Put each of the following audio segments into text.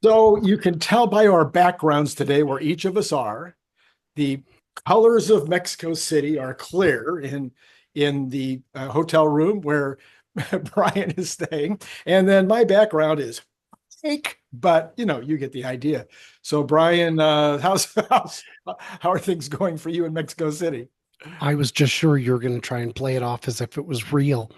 So you can tell by our backgrounds today where each of us are. The colors of Mexico City are clear in the hotel room where Brian is staying, and then my background is fake, but you get the idea. So Brian, how are things going for you in Mexico City? I was just sure you were going to try and play it off as if it was real.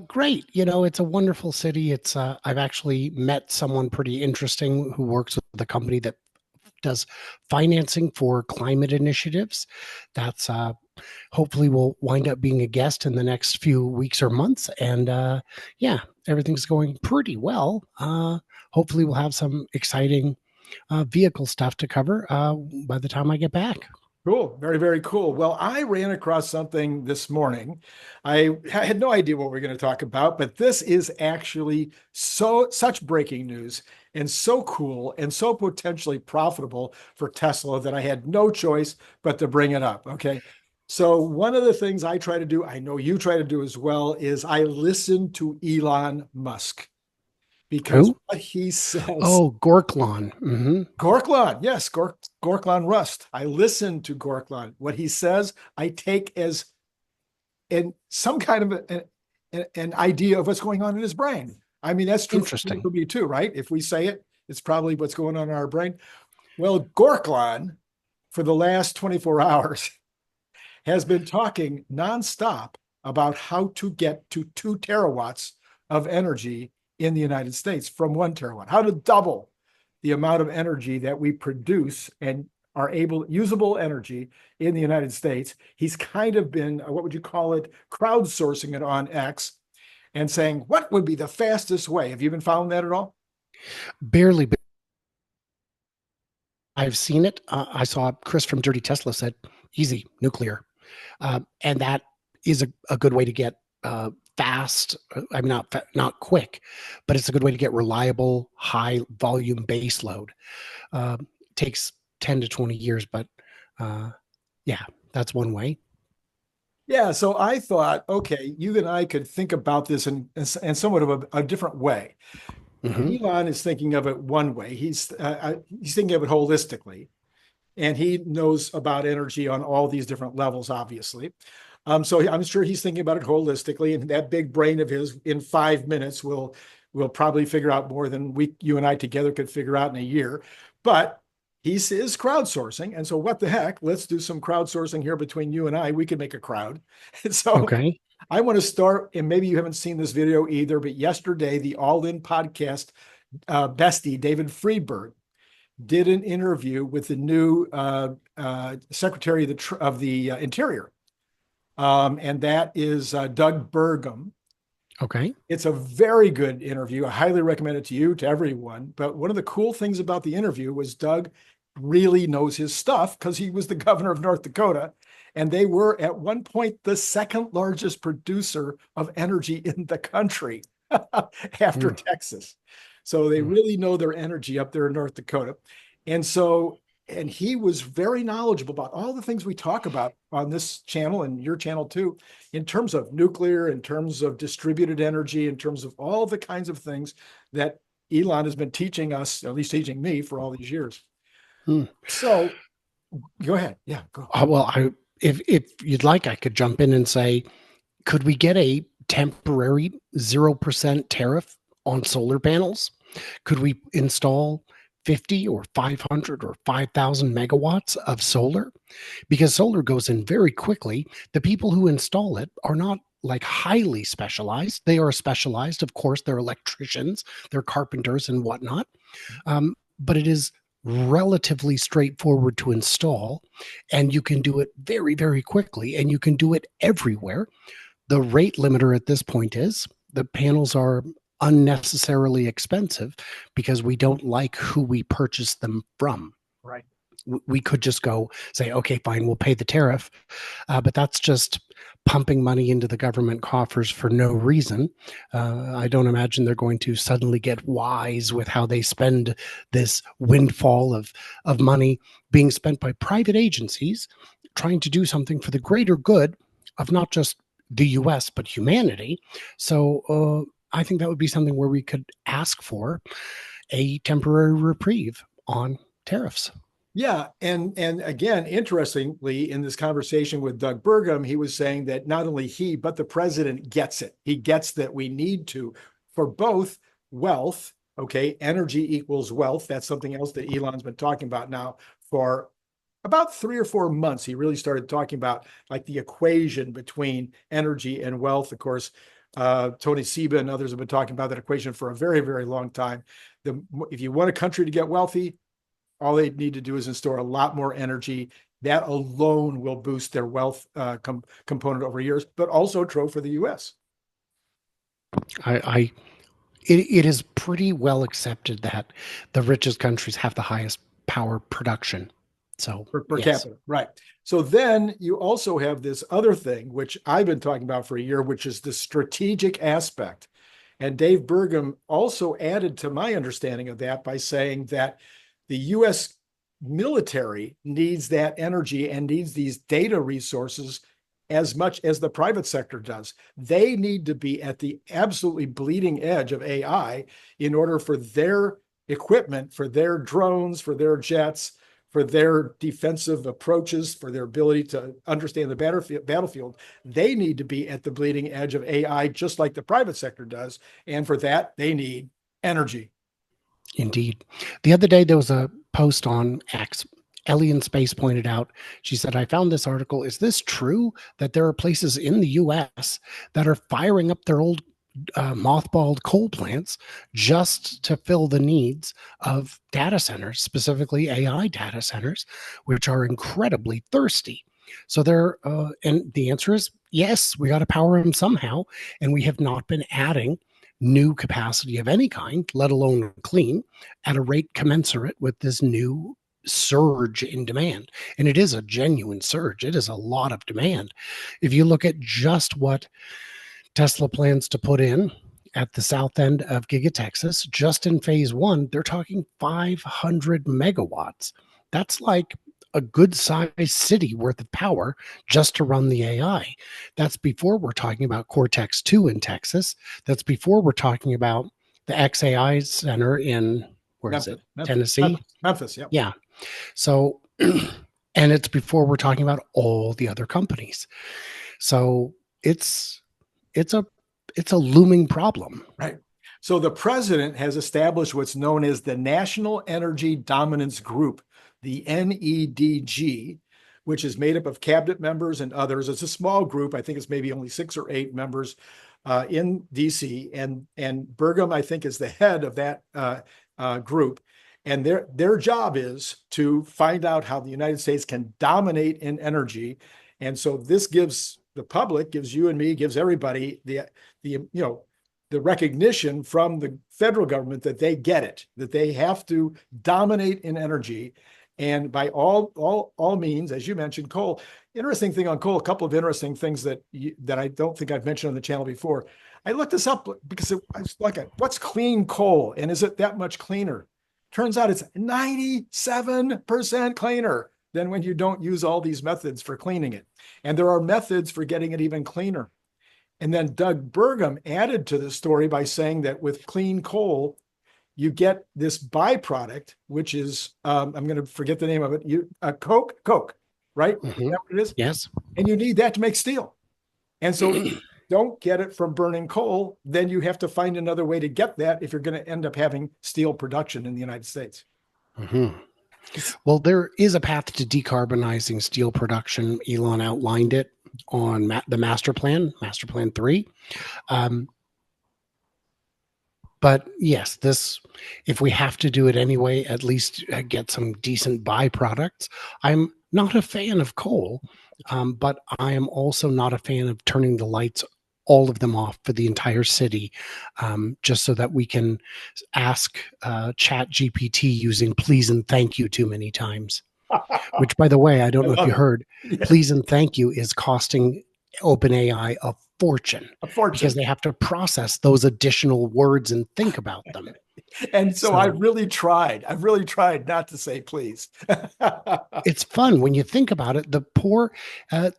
Great. It's a wonderful city. I've actually met someone pretty interesting who works with a company that does financing for climate initiatives. That's hopefully will wind up being a guest in the next few weeks or months. And yeah, everything's going pretty well. Hopefully, we'll have some exciting vehicle stuff to cover by the time I get back. Cool. Very, very cool. Well, I ran across something this morning. I had no idea what we were going to talk about, but this is actually such breaking news and so cool and so potentially profitable for Tesla that I had no choice but to bring it up. Okay. So one of the things I try to do, I know you try to do as well, is I listen to Elon Musk because Who? what he says. Oh, Gorklon. Gorklon, yes, Gorklon Rust. I listen to Gorklon. What he says, I take as in some kind of an idea of what's going on in his brain. I mean, that's true Interesting. for me too, right? If we say it, it's probably what's going on in our brain. Well, Gorklon, for the last 24 hours, has been talking nonstop about how to get to 2 terawatts of energy in the United States from 1 terawatt, how to double the amount of energy that we produce and are able usable energy in the United States. He's kind of been, what would you call it, crowdsourcing it on X and saying, what would be the fastest way? Have you been following that at all? Barely, but I've seen it. I saw Chris from Dirty Tesla said, easy, nuclear. And that is a good way to get fast. I mean, not quick, but it's a good way to get reliable, high volume base load. Takes 10 to 20 years, but yeah, that's one way. Yeah, so I thought, okay, you and I could think about this in somewhat of a different way. Hmm. Elon is thinking of it one way. He's thinking of it holistically, and he knows about energy on all these different levels, obviously. So I'm sure he's thinking about it holistically, and that big brain of his, in 5 minutes, will probably figure out more than you and I together could figure out in a year. But he is crowdsourcing, and so what the heck? Let's do some crowdsourcing here between you and I. We could make a crowd. And so Okay. I want to start, and maybe you haven't seen this video either, but yesterday the All In podcast bestie David Friedberg did an interview with the new Secretary of the Interior, and that is Doug Burgum. Okay. It's a very good interview. I highly recommend it to you, to everyone. But one of the cool things about the interview was Doug really knows his stuff because he was the governor of North Dakota. And they were at one point the second largest producer of energy in the country after Mm. Texas. So they Mm. really know their energy up there in North Dakota. And so, and he was very knowledgeable about all the things we talk about on this channel and your channel too, in terms of nuclear, in terms of distributed energy, in terms of all the kinds of things that Elon has been teaching us, at least teaching me for all these years. Mm. So go ahead. Yeah, go. Well, if you'd like, I could jump in and say, could we get a temporary 0% tariff on solar panels? Could we install 50 or 500 or 5,000 megawatts of solar? Because solar goes in very quickly. The people who install it are not like highly specialized. They are specialized, of course, they're electricians, they're carpenters and whatnot. But it is relatively straightforward to install, and you can do it very, very quickly, and you can do it everywhere. The rate limiter at this point is the panels are unnecessarily expensive because we don't like who we purchase them from. Right. We could just go say, okay, fine, we'll pay the tariff. But that's just pumping money into the government coffers for no reason. I don't imagine they're going to suddenly get wise with how they spend this windfall of money being spent by private agencies trying to do something for the greater good of not just the US, but humanity. So I think that would be something where we could ask for. a temporary reprieve on tariffs. Yeah, and again, interestingly, in this conversation with Doug Burgum, he was saying that not only he, but the president gets it. He gets that we need to, for both wealth, okay, energy equals wealth. That's something else that Elon's been talking about now for about 3 or 4 months. He really started talking about like the equation between energy and wealth. Of course, Tony Seba and others have been talking about that equation for a very, very long time. If you want a country to get wealthy, all they need to do is store a lot more energy. That alone will boost their wealth component over years, but also true for the U.S. It is pretty well accepted that the richest countries have the highest power production. So per capita, right? So then you also have this other thing, which I've been talking about for a year, which is the strategic aspect. And Dave Burgum also added to my understanding of that by saying that the U.S. military needs that energy and needs these data resources as much as the private sector does. They need to be at the absolutely bleeding edge of AI in order for their equipment, for their drones, for their jets, for their defensive approaches, for their ability to understand the battlefield. They need to be at the bleeding edge of AI, just like the private sector does. And for that, they need energy. Indeed. The other day, there was a post on X. Ellie in Space pointed out, she said, I found this article. Is this true that there are places in the U.S. that are firing up their old mothballed coal plants just to fill the needs of data centers, specifically AI data centers, which are incredibly thirsty? So and the answer is yes, we got to power them somehow. And we have not been adding new capacity of any kind, let alone clean, at a rate commensurate with this new surge in demand. And it is a genuine surge. It is a lot of demand. If you look at just what Tesla plans to put in at the south end of Giga Texas, just in phase 1, they're talking 500 megawatts. That's like a good sized city worth of power just to run the AI. That's before we're talking about Cortex 2 in Texas. That's before we're talking about the XAI Center in, Memphis. Tennessee? Memphis, yeah. Yeah. So, and it's before we're talking about all the other companies. So it's a looming problem. Right. So the president has established what's known as the National Energy Dominance Group, the NEDG, which is made up of cabinet members and others. It's a small group. I think it's maybe only 6 or 8 members in DC. And Burgum, I think, is the head of that group. And their job is to find out how the United States can dominate in energy. And so this gives the public, gives you and me, gives everybody the recognition from the federal government that they get it, that they have to dominate in energy. And by all means, as you mentioned, coal. Interesting thing on coal, a couple of interesting things that I don't think I've mentioned on the channel before. I looked this up because I was like, what's clean coal? And is it that much cleaner? Turns out it's 97% cleaner than when you don't use all these methods for cleaning it. And there are methods for getting it even cleaner. And then Doug Burgum added to the story by saying that with clean coal, you get this byproduct, which is, I'm going to forget the name of it, coke, right? Mm-hmm. Is that what it is? Yes. And you need that to make steel. And so if you don't get it from burning coal, then you have to find another way to get that if you're going to end up having steel production in the United States. Mm-hmm. Well, there is a path to decarbonizing steel production. Elon outlined it on the Master Plan 3. But yes, if we have to do it anyway, at least get some decent byproducts. I'm not a fan of coal, but I am also not a fan of turning the lights, all of them off for the entire city, just so that we can ask Chat GPT using please and thank you too many times. Which, by the way, I don't know if you heard, please and thank you is costing OpenAI a fortune. Because they have to process those additional words and think about them. And so I've really tried not to say please. It's fun when you think about it. The poor,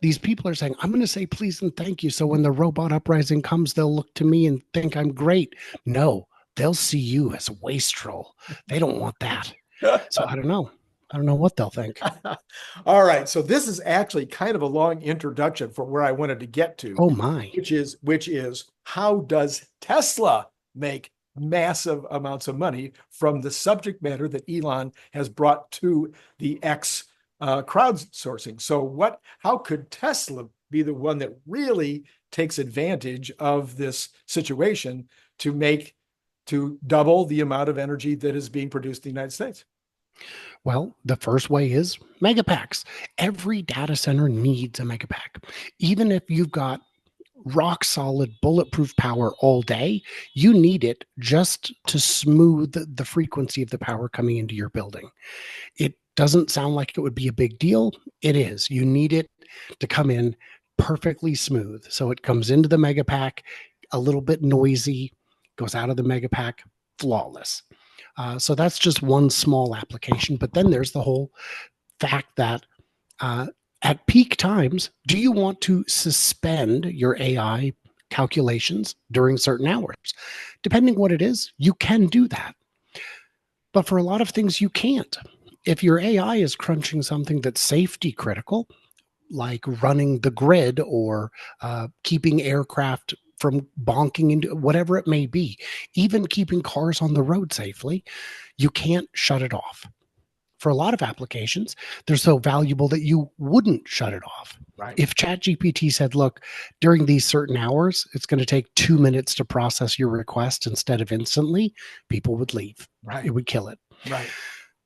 these people are saying, I'm going to say please and thank you. So when the robot uprising comes, they'll look to me and think I'm great. No, they'll see you as a wastrel. They don't want that. So I don't know. I don't know what they'll think. All right. So this is actually kind of a long introduction for where I wanted to get to, Oh my. which is how does Tesla make massive amounts of money from the subject matter that Elon has brought to the X crowdsourcing? So how could Tesla be the one that really takes advantage of this situation to double the amount of energy that is being produced in the United States? Well, the first way is megapacks. Every data center needs a megapack. Even if you've got rock solid bulletproof power all day, you need it just to smooth the frequency of the power coming into your building. It doesn't sound like it would be a big deal. It is. You need it to come in perfectly smooth. So it comes into the megapack, a little bit noisy, goes out of the megapack, flawless. So that's just one small application. But then there's the whole fact that at peak times, do you want to suspend your AI calculations during certain hours? Depending what it is, you can do that. But for a lot of things, you can't. If your AI is crunching something that's safety critical, like running the grid or keeping aircraft from bonking into whatever it may be, even keeping cars on the road safely, you can't shut it off. For a lot of applications, they're so valuable that you wouldn't shut it off. Right. If ChatGPT said, look, during these certain hours, it's going to take 2 minutes to process your request instead of instantly, people would leave. Right. It would kill it. Right.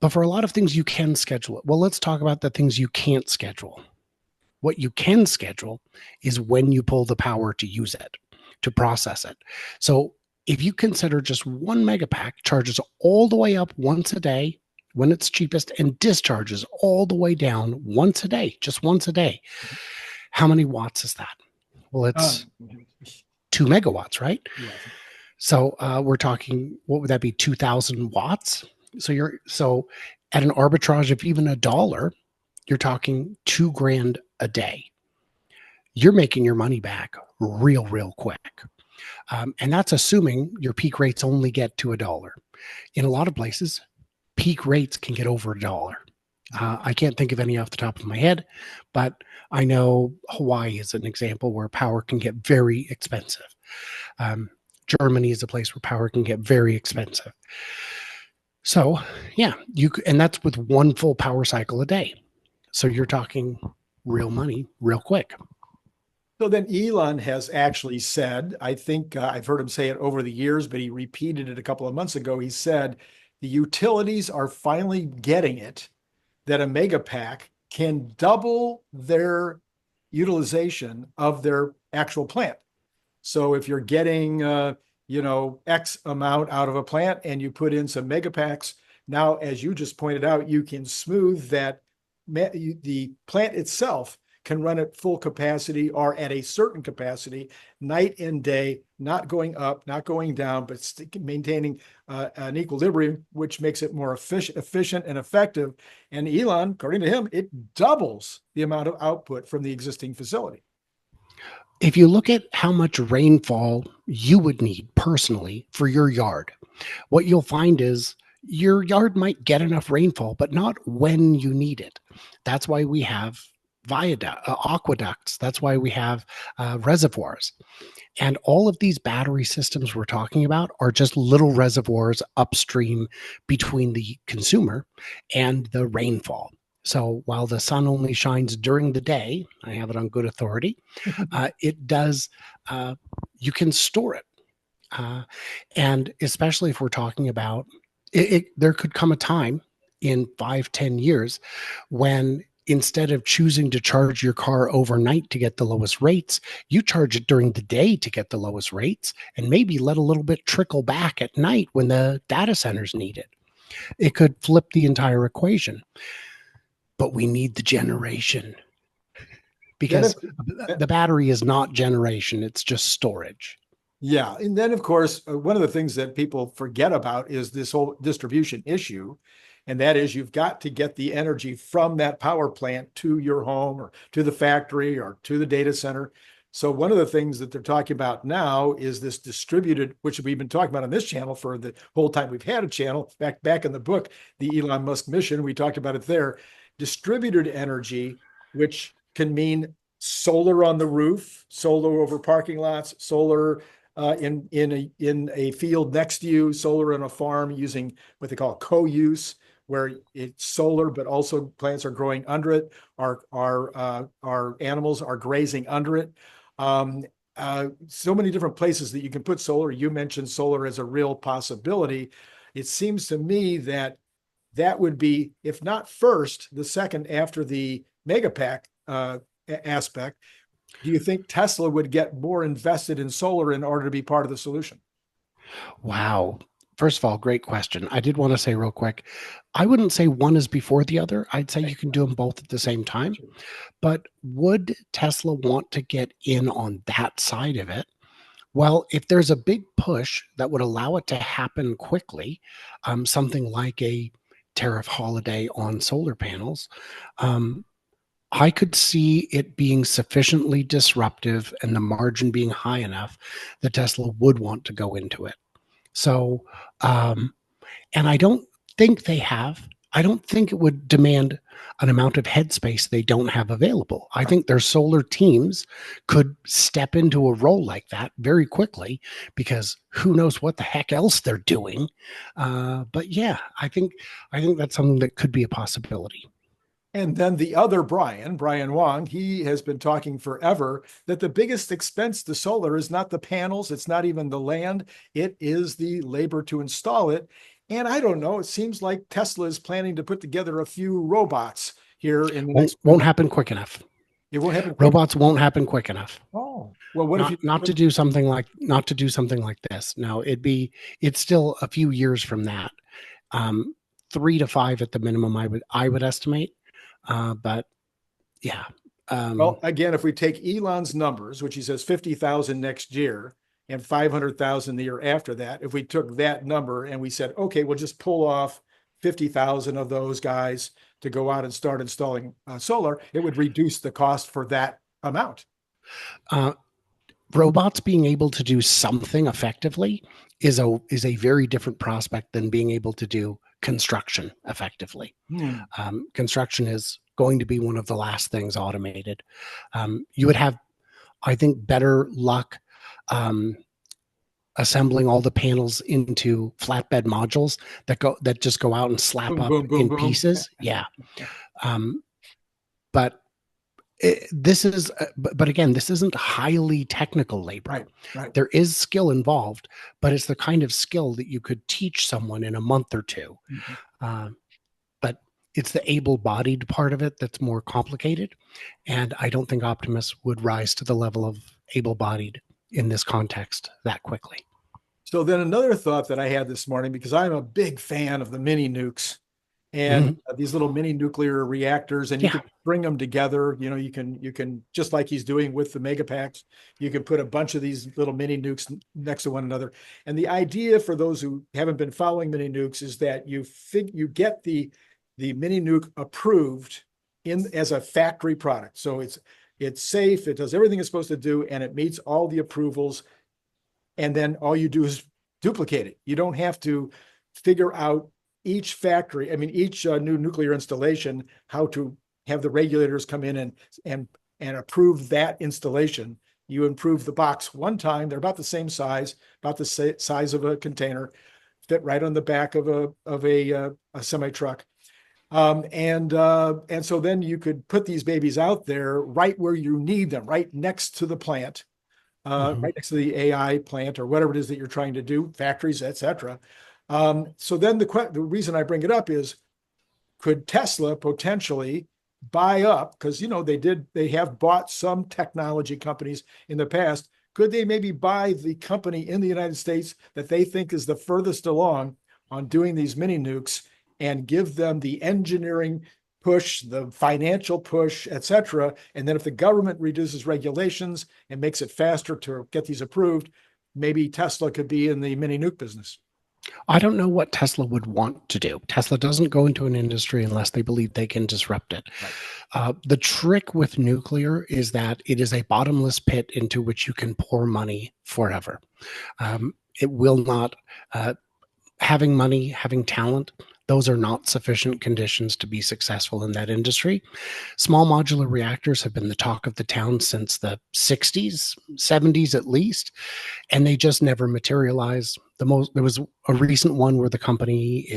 But for a lot of things, you can schedule it. Well, let's talk about the things you can't schedule. What you can schedule is when you pull the power to use it, to process it. So if you consider just one megapack charges all the way up once a day when it's cheapest and discharges all the way down once a day, just once a day, how many watts is that? Well, it's 2 megawatts, right? Yeah. So we're talking, what would that be? 2,000 watts. So at an arbitrage of even $1, you're talking $2,000 a day. You're making your money back real quick. And that's assuming your peak rates only get to $1. In a lot of places, peak rates can get over $1. I can't think of any off the top of my head, but I know Hawaii is an example where power can get very expensive. Germany is a place where power can get very expensive. So yeah, and that's with one full power cycle a day. So you're talking real money real quick. So then Elon has actually said, I think I've heard him say it over the years, but he repeated it a couple of months ago. He said, the utilities are finally getting it, that a megapack can double their utilization of their actual plant. So if you're getting, X amount out of a plant and you put in some megapacks, now, as you just pointed out, you can smooth that the plant itself can run at full capacity or at a certain capacity, night and day, not going up, not going down, but maintaining an equilibrium, which makes it more efficient and effective. And Elon, according to him, it doubles the amount of output from the existing facility. If you look at how much rainfall you would need personally for your yard, what you'll find is your yard might get enough rainfall, but not when you need it. That's why we have aqueducts. That's why we have reservoirs. And all of these battery systems we're talking about are just little reservoirs upstream between the consumer and the rainfall. So while the sun only shines during the day, I have it on good authority, it does, you can store it. And especially if we're talking about there could come a time in 5-10 years when instead of choosing to charge your car overnight to get the lowest rates, you charge it during the day to get the lowest rates and maybe let a little bit trickle back at night when the data centers need it. It could flip the entire equation. But we need the generation because the battery is not generation, it's just storage. Yeah. And then, of course, one of the things that people forget about is this whole distribution issue. And that is you've got to get the energy from that power plant to your home or to the factory or to the data center. So one of the things that they're talking about now is this distributed, which we've been talking about on this channel for the whole time we've had a channel. Back in the book, the Elon Musk mission, we talked about it there. Distributed energy, which can mean solar on the roof, solar over parking lots, solar in a field next to you, solar on a farm using what they call co-use, where it's solar, but also plants are growing under it. Our animals are grazing under it. So many different places that you can put solar. You mentioned solar as a real possibility. It seems to me that that would be, if not first, the second after the megapack aspect. Do you think Tesla would get more invested in solar in order to be part of the solution? Wow. First of all, great question. I did want to say real quick, I wouldn't say one is before the other. I'd say you can do them both at the same time. But would Tesla want to get in on that side of it? Well, if there's a big push that would allow it to happen quickly, something like a tariff holiday on solar panels, I could see it being sufficiently disruptive and the margin being high enough that Tesla would want to go into it. So, and I don't think they have. I don't think it would demand an amount of headspace they don't have available. I think their solar teams could step into a role like that very quickly because who knows what the heck else they're doing. But yeah, I think that's something that could be a possibility. And then the other Brian Wong, he has been talking forever that the biggest expense to solar is not the panels, it's not even the land, it is the labor to install it. And I don't know, it seems like Tesla is planning to put together a few robots here in the next. Won't happen quick enough. It won't happen. Robots won't happen quick enough. Oh, well, what if you not to do something like this? No, it's still a few years from that. 3 to 5 at the minimum, I would estimate. But yeah. Well, again, if we take Elon's numbers, which he says 50,000 next year and 500,000 the year after that, if we took that number and we said, okay, we'll just pull off 50,000 of those guys to go out and start installing solar, it would reduce the cost for that amount. Robots being able to do something effectively is a very different prospect than being able to do construction effectively. Construction is going to be one of the last things automated. You would have, I think, better luck assembling all the panels into flatbed modules that just go out and slap Boom, up boom, boom, in boom. pieces. Yeah. But but again, this isn't highly technical labor. Right. There is skill involved, but it's the kind of skill that you could teach someone in a month or two. But it's the able-bodied part of it that's more complicated. And I don't think Optimus would rise to the level of able-bodied in this context that quickly. So then another thought that I had this morning, because I'm a big fan of the mini nukes and these little mini nuclear reactors, and you can bring them together. You know, you can just like he's doing with the megapacks, you can put a bunch of these little mini nukes next to one another. And the idea for those who haven't been following mini nukes is that you get the mini nuke approved as a factory product. So it's safe, it does everything it's supposed to do, and it meets all the approvals. And then all you do is duplicate it. You don't have to figure out each factory, each new nuclear installation, how to have the regulators come in and approve that installation. You improve the box one time. They're about the same size, about the size of a container, fit right on the back of a semi truck. And so then you could put these babies out there right where you need them, right next to the plant, right next to the AI plant or whatever it is that you're trying to do, factories, etc. So then the reason I bring it up is, could Tesla potentially buy up, because they have bought some technology companies in the past. Could they maybe buy the company in the United States that they think is the furthest along on doing these mini nukes and give them the engineering push, the financial push, etc. And then if the government reduces regulations and makes it faster to get these approved, maybe Tesla could be in the mini nuke business. I don't know what Tesla would want to do. Tesla doesn't go into an industry unless they believe they can disrupt it. Right. The trick with nuclear is that it is a bottomless pit into which you can pour money forever. It will not, having money, having talent, those are not sufficient conditions to be successful in that industry. Small modular reactors have been the talk of the town since the 60s, 70s at least, and they just never materialized. There was a recent one where the company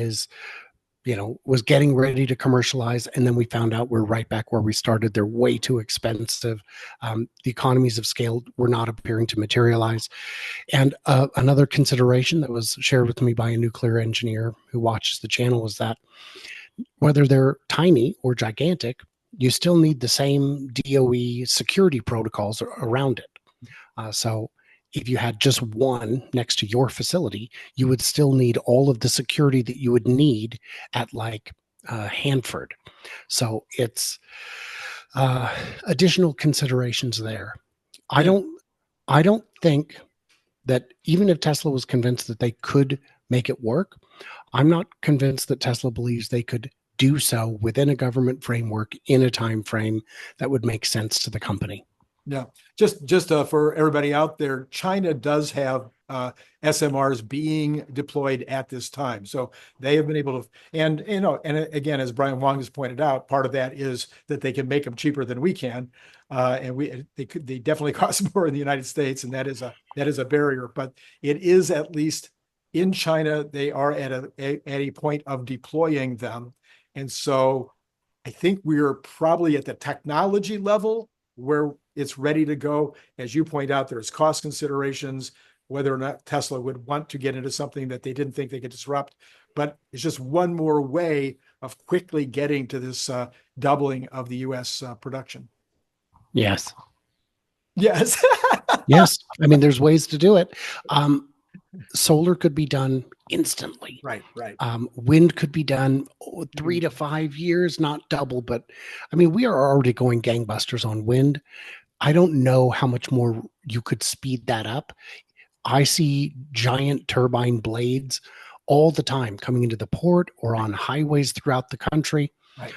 was getting ready to commercialize, and then we found out we're right back where we started. They're way too expensive. The economies of scale were not appearing to materialize. And another consideration that was shared with me by a nuclear engineer who watches the channel was that whether they're tiny or gigantic, you still need the same DOE security protocols around it. So if you had just one next to your facility, you would still need all of the security that you would need at like Hanford. So it's additional considerations there. I don't think that even if Tesla was convinced that they could make it work, I'm not convinced that Tesla believes they could do so within a government framework in a time frame that would make sense to the company. Yeah, just for everybody out there, China does have SMRs being deployed at this time, so they have been able to. And again, as Brian Wong has pointed out, part of that is that they can make them cheaper than we can, and they definitely cost more in the United States, and that is a barrier. But it is at least in China they are at a point of deploying them, and so I think we're probably at the technology level where it's ready to go. As you point out, there's cost considerations, whether or not Tesla would want to get into something that they didn't think they could disrupt. But it's just one more way of quickly getting to this doubling of the U.S. Production. Yes. Yes. Yes. I mean, there's ways to do it. Solar could be done instantly. Right. Wind could be done 3 to 5 years, not double, but I mean, we are already going gangbusters on wind. I don't know how much more you could speed that up. I see giant turbine blades all the time coming into the port or on highways throughout the country. Right.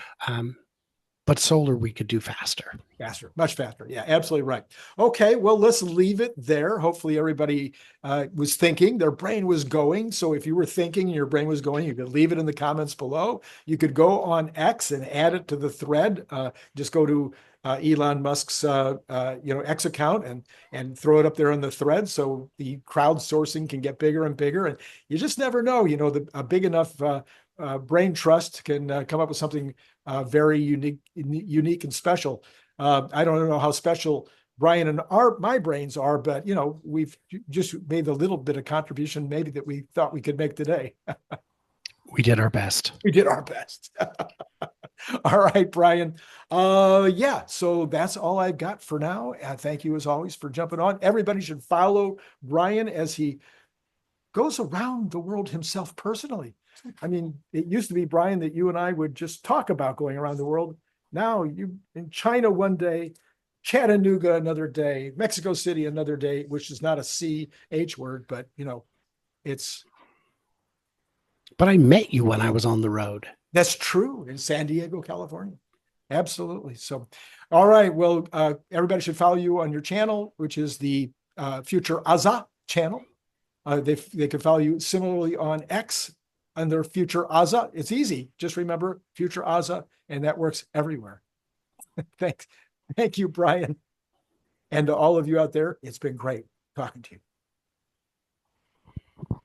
But solar we could do faster. Much faster. Yeah, absolutely right. Okay, well, let's leave it there. Hopefully everybody was thinking, their brain was going. So if you were thinking and your brain was going, you could leave it in the comments below. You could go on X and add it to the thread. Just go to Elon Musk's X account and throw it up there in the thread so the crowdsourcing can get bigger and bigger. And you just never know, a big enough brain trust can come up with something very unique and special. I don't know how special Brian and my brains are, but we've just made a little bit of contribution maybe that we thought we could make today. We did our best. We did our best. All right, Brian. Yeah, so that's all I've got for now. Thank you as always for jumping on. Everybody should follow Brian as he goes around the world himself personally. I mean, it used to be, Brian, that you and I would just talk about going around the world. Now you in China one day, Chattanooga another day, Mexico City another day, which is not a CH word, but it's. But I met you when I was on the road. That's true, in San Diego, California. Absolutely. So, all right. Well, everybody should follow you on your channel, which is the Future Aza channel. They can follow you similarly on X under Future Aza. It's easy. Just remember Future Aza, and that works everywhere. Thanks. Thank you, Brian. And to all of you out there, it's been great talking to you.